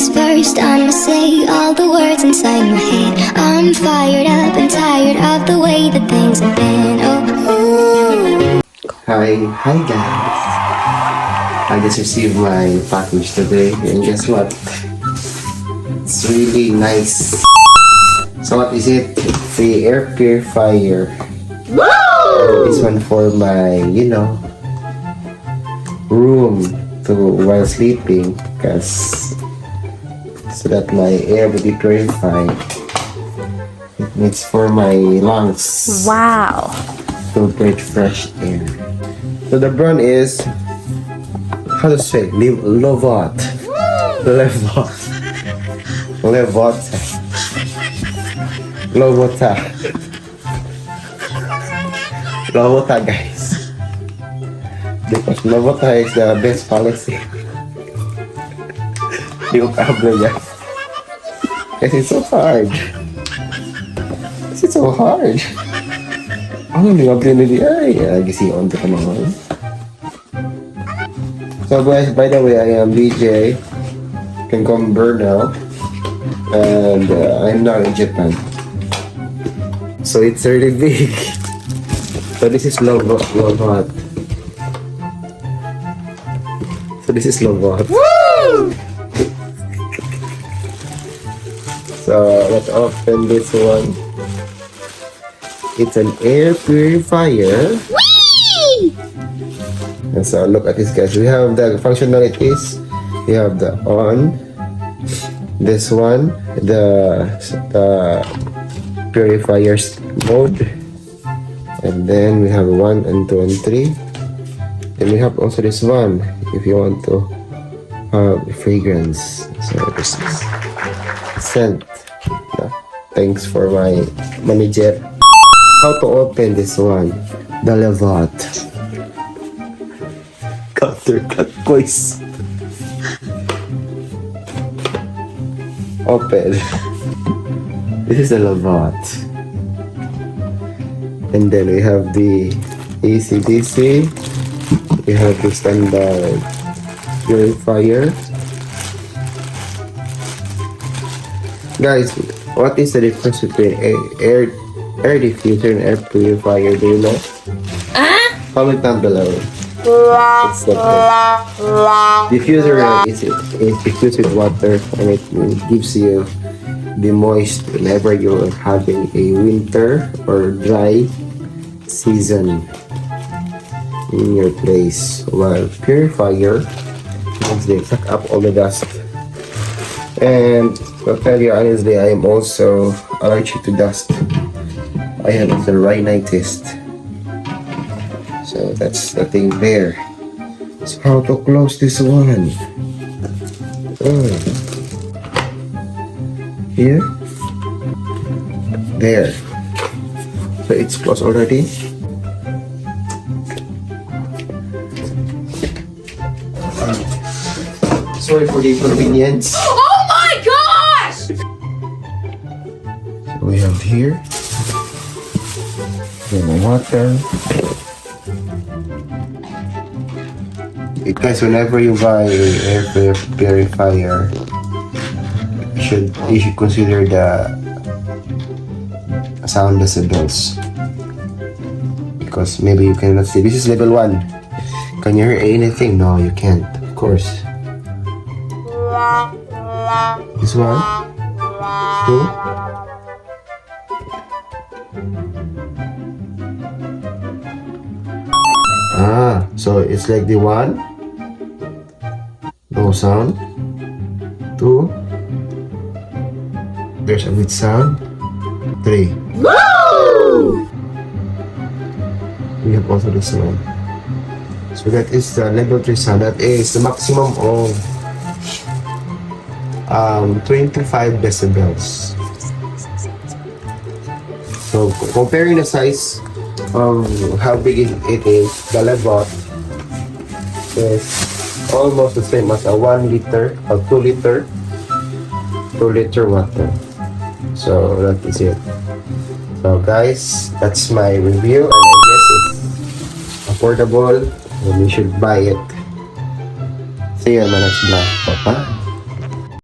things first, I'ma say all the words inside my head. I'm fired up and tired of the way that things have been. Oh, Hi guys. I just received my package today, and guess what? It's really nice. So what is it? It's the air purifier. Woo! This one for my, room to while sleeping, cause so that my air will be purified. It's for my lungs. Wow. To breathe fresh air. So the brand is, how to say, Levoit. Levoit. Levoit. Levoit. Levoit, guys. Because Levoit is the best policy. Yung kable niya. Kasi it's so hard. It's so hard. Ano yung ability? Ay, gising on to ka naman. So guys, by the way, I am DJ. Can come now. And I'm now in Japan. So it's really big. So this is Levoit. So this is Levoit. Woo! So let's open this one. It's an air purifier. Whee! And so look at this, guys. We have the functionalities. We have the on. This one, the purifier's mode. And then we have 1 and 2 and 3. Then we have also this one if you want to have fragrance. So this is scent. Thanks for my manager. How to open this one? The Levoit. Cut voice. Open. This is the Levoit. And then we have the AC/DC. We have the standard purifier. Guys, what is the difference between air diffuser and air purifier? Do you know? Comment down below. It's the diffuser is diffused with water, and it gives you the moist whenever you're having a winter or dry season in your place. While purifier means they suck up all the dust. And I'll tell you honestly, I am also allergic to dust. I have the rhinitis. So that's the thing there. So how to close this one? Here. There. So it's closed already. Sorry for the inconvenience. Oh my gosh! So we have here. Water. Guys, whenever you buy air purifier, you should consider the sound decibels, because maybe you cannot see. This is level 1. Can you hear anything? No, you can't, of course. This one, 2. So it's like the 1, no sound. 2, there's a bit sound. 3. Woo! We have also this one. So that is the level 3 sound. That is the maximum of 25 decibels. So comparing the size of how big it is, the Levoit is almost the same as a 1 liter or 2 liter water. So that is it. So guys, that's my review, and I guess it's affordable and you should buy it. See you in my next vlog. Bye-bye.